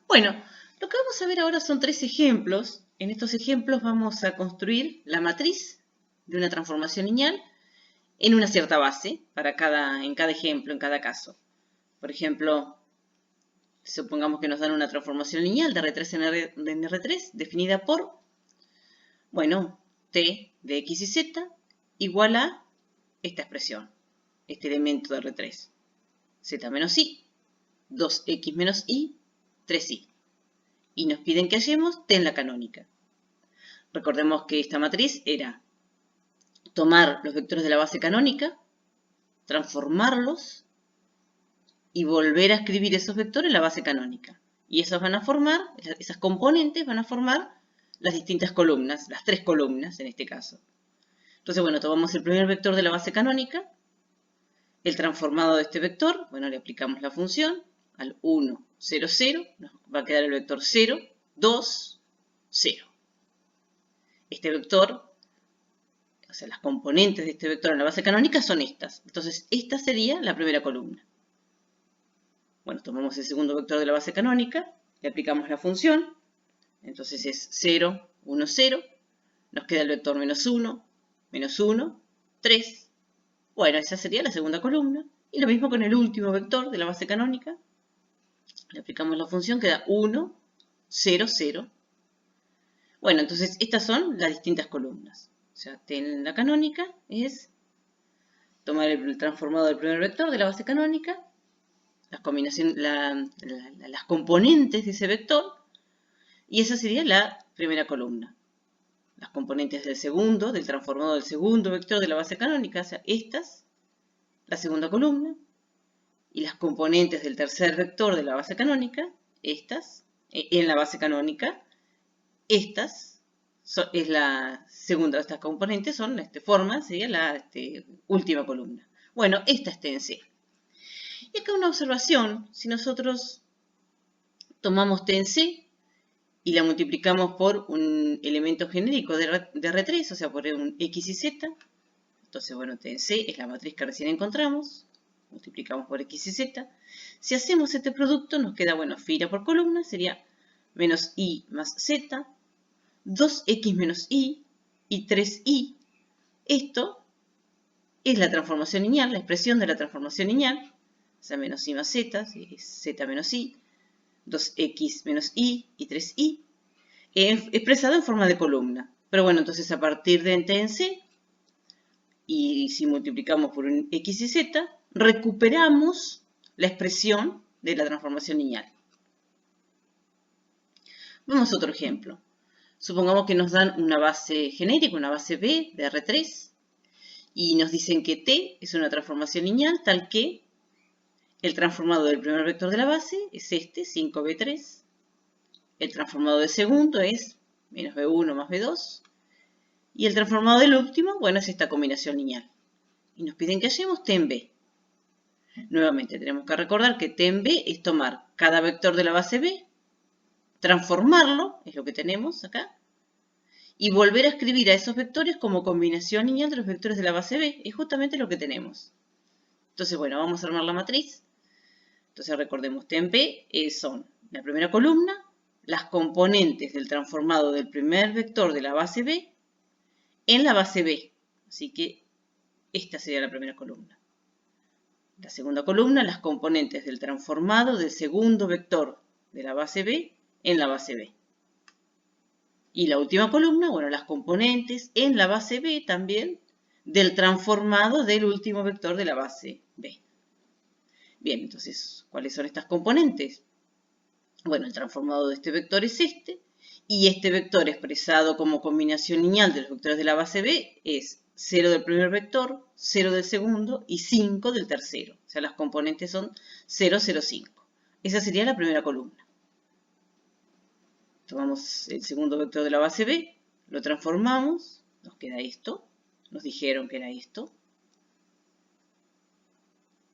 Bueno, lo que vamos a ver ahora son tres ejemplos. En estos ejemplos vamos a construir la matriz de una transformación lineal en una cierta base en cada ejemplo, en cada caso. Por ejemplo, supongamos que nos dan una transformación lineal de R3 en R3 definida por, bueno, t de x y z igual a esta expresión, este elemento de R3. Z menos i, 2x menos i, 3i. Y nos piden que hallemos t en la canónica. Recordemos que esta matriz era tomar los vectores de la base canónica, transformarlos y volver a escribir esos vectores en la base canónica. Y esas componentes van a formar las distintas columnas, las tres columnas en este caso. Entonces, bueno, tomamos el primer vector de la base canónica, el transformado de este vector, bueno, le aplicamos la función al 1, 0, 0, nos va a quedar el vector 0, 2, 0. Este vector, o sea, las componentes de este vector en la base canónica son estas. Entonces, esta sería la primera columna. Bueno, tomamos el segundo vector de la base canónica, le aplicamos la función, entonces es 0, 1, 0, nos queda el vector menos 1, 3. Bueno, esa sería la segunda columna. Y lo mismo con el último vector de la base canónica, le aplicamos la función, queda 1, 0, 0. Bueno, entonces estas son las distintas columnas. O sea, t en la canónica es tomar el transformado del primer vector de la base canónica, las componentes de ese vector, y esa sería la primera columna. Las componentes del transformado del segundo vector de la base canónica, o sea, estas, la segunda columna, y las componentes del tercer vector de la base canónica, estas, en la base canónica, estas es la segunda de estas componentes, sería la última columna. Bueno, esta es t en C. Y acá una observación, si nosotros tomamos t en C y la multiplicamos por un elemento genérico de R3, o sea, por un x y z, entonces, bueno, t en C es la matriz que recién encontramos, multiplicamos por x y z. Si hacemos este producto, nos queda, bueno, fila por columna, sería menos i más z, 2x menos i y 3i. Esto es la transformación lineal, la expresión de la transformación lineal, o sea, menos i más z, z menos i, 2x menos i y 3i, expresado en forma de columna. Pero bueno, entonces a partir de t en C, y si multiplicamos por un x y z, recuperamos la expresión de la transformación lineal. Vamos a otro ejemplo. Supongamos que nos dan una base genérica, una base B de R3, y nos dicen que T es una transformación lineal tal que el transformado del primer vector de la base es este, 5B3. El transformado del segundo es menos B1 más B2. Y el transformado del último, bueno, es esta combinación lineal. Y nos piden que hallemos T en B. Nuevamente, tenemos que recordar que T en B es tomar cada vector de la base B, transformarlo, es lo que tenemos acá, y volver a escribir a esos vectores como combinación lineal de los vectores de la base B. Es justamente lo que tenemos. Entonces, bueno, vamos a armar la matriz. Entonces, recordemos, T en B son la primera columna, las componentes del transformado del primer vector de la base B en la base B. Así que esta sería la primera columna. La segunda columna, las componentes del transformado del segundo vector de la base B en la base B. Y la última columna, bueno, las componentes en la base B también del transformado del último vector de la base B. Bien, entonces, ¿cuáles son estas componentes? Bueno, el transformado de este vector es este, y este vector expresado como combinación lineal de los vectores de la base B es 0 del primer vector, 0 del segundo y 5 del tercero. O sea, las componentes son 0, 0, 5. Esa sería la primera columna. Tomamos el segundo vector de la base B, lo transformamos, nos queda esto, nos dijeron que era esto.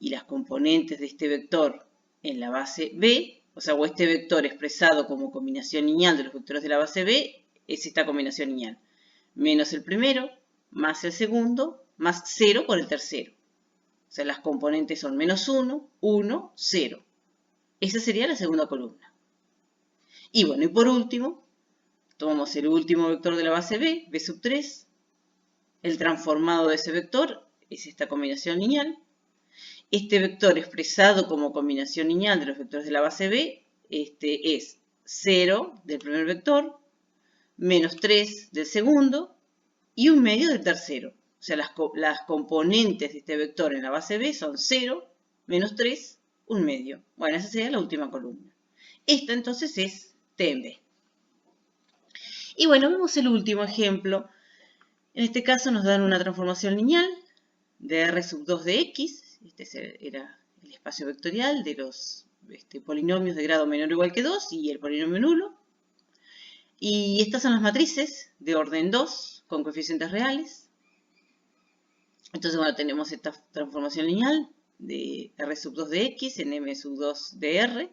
Y las componentes de este vector en la base B, o sea, o este vector expresado como combinación lineal de los vectores de la base B, es esta combinación lineal. Menos el primero, más el segundo, más 0 por el tercero. O sea, las componentes son menos 1, 1, 0. Esa sería la segunda columna. Y bueno, y por último, tomamos el último vector de la base B, B sub 3. El transformado de ese vector es esta combinación lineal. Este vector expresado como combinación lineal de los vectores de la base B, es 0 del primer vector, menos 3 del segundo y 1/2 del tercero. O sea, las componentes de este vector en la base B son 0, menos 3, 1/2. Bueno, esa sería la última columna. Esta entonces es T en B. Y bueno, vemos el último ejemplo. En este caso nos dan una transformación lineal de R sub 2 de X. Este era el espacio vectorial de los polinomios de grado menor o igual que 2 y el polinomio nulo. Y estas son las matrices de orden 2 con coeficientes reales. Entonces, bueno, tenemos esta transformación lineal de R sub 2 de X en M sub 2 de R,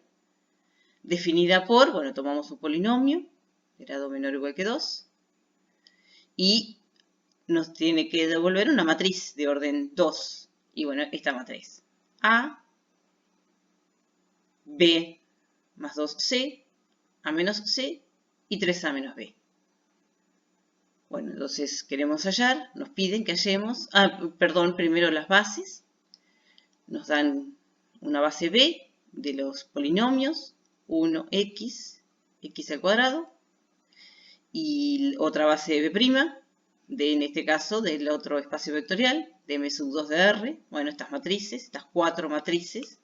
definida por, bueno, tomamos un polinomio de grado menor o igual que 2 y nos tiene que devolver una matriz de orden 2. Y bueno, esta matriz. A, B más 2C, A menos C y 3A menos B. Bueno, entonces queremos hallar, nos piden que hallemos, primero las bases. Nos dan una base B de los polinomios, 1x, x al cuadrado, y otra base B', en este caso, del otro espacio vectorial, de M sub 2 de R. Bueno, estas matrices, estas 4 matrices.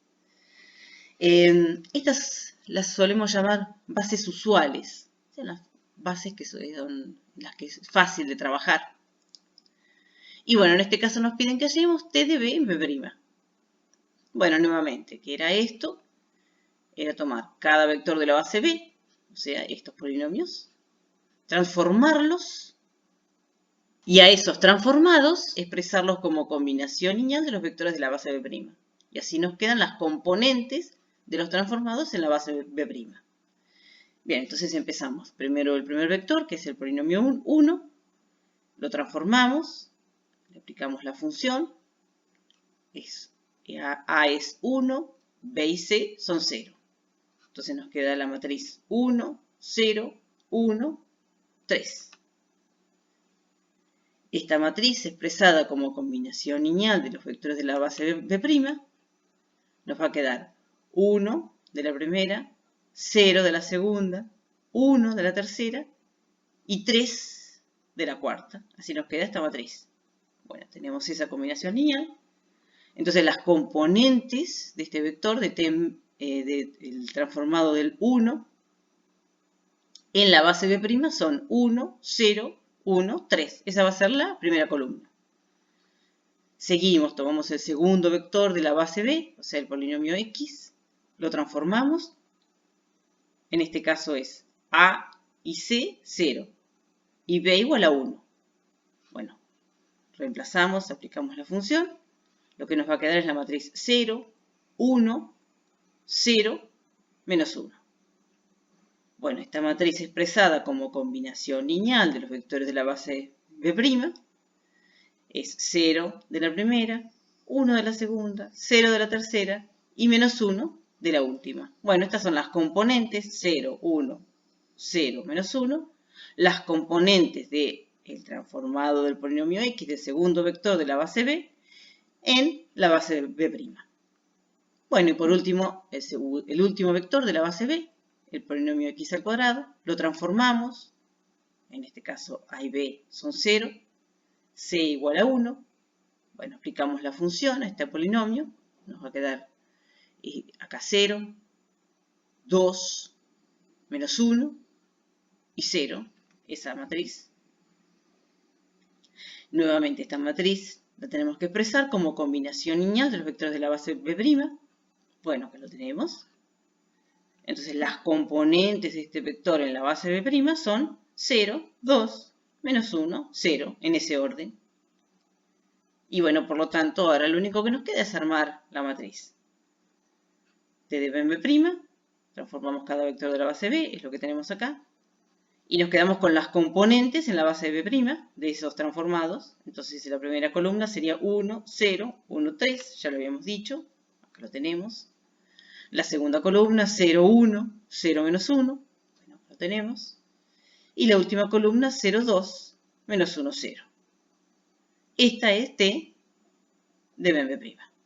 Estas las solemos llamar bases usuales. Son las bases que son las que es fácil de trabajar. Y bueno, en este caso nos piden que hallemos T de B en B'. Bueno, nuevamente, ¿qué era esto? Era tomar cada vector de la base B, o sea, estos polinomios, transformarlos y a esos transformados expresarlos como combinación lineal de los vectores de la base B'. Y así nos quedan las componentes de los transformados en la base B'. Bien, entonces empezamos. Primero el primer vector, que es el polinomio 1, lo transformamos, le aplicamos la función, A es 1, B y C son 0. Entonces nos queda la matriz 1, 0, 1, 3. Esta matriz expresada como combinación lineal de los vectores de la base B', nos va a quedar 1 de la primera, 0 de la segunda, 1 de la tercera y 3 de la cuarta. Así nos queda esta matriz. Bueno, tenemos esa combinación lineal. Entonces las componentes de este vector del transformado del 1 en la base B' son 1, 0, 1, 3. Esa va a ser la primera columna. Seguimos, tomamos el segundo vector de la base B, o sea, el polinomio X, lo transformamos. En este caso es A y C, 0. Y B igual a 1. Bueno, reemplazamos, aplicamos la función. Lo que nos va a quedar es la matriz 0, 1, 0, menos 1. Bueno, esta matriz expresada como combinación lineal de los vectores de la base B' es 0 de la primera, 1 de la segunda, 0 de la tercera y menos 1 de la última. Bueno, estas son las componentes 0, 1, 0, menos 1. Las componentes del transformado del polinomio X del segundo vector de la base B en la base B'. Bueno, y por último, el último vector de la base B, el polinomio X al cuadrado, lo transformamos. En este caso, A y B son 0. C igual a 1. Bueno, aplicamos la función a este polinomio. Nos va a quedar acá 0, 2, menos 1 y 0. Esa matriz. Nuevamente esta matriz la tenemos que expresar como combinación lineal de los vectores de la base B'. Bueno, que lo tenemos. Entonces las componentes de este vector en la base B' son 0, 2, menos 1, 0, en ese orden. Y bueno, por lo tanto, ahora lo único que nos queda es armar la matriz. T de B en B', transformamos cada vector de la base B, es lo que tenemos acá. Y nos quedamos con las componentes en la base B' de esos transformados. Entonces la primera columna sería 1, 0, 1, 3, ya lo habíamos dicho, acá lo tenemos. La segunda columna 0, 1, 0, menos 1. Bueno, lo tenemos. Y la última columna 0,2 menos 1,0. Esta es T de BM'.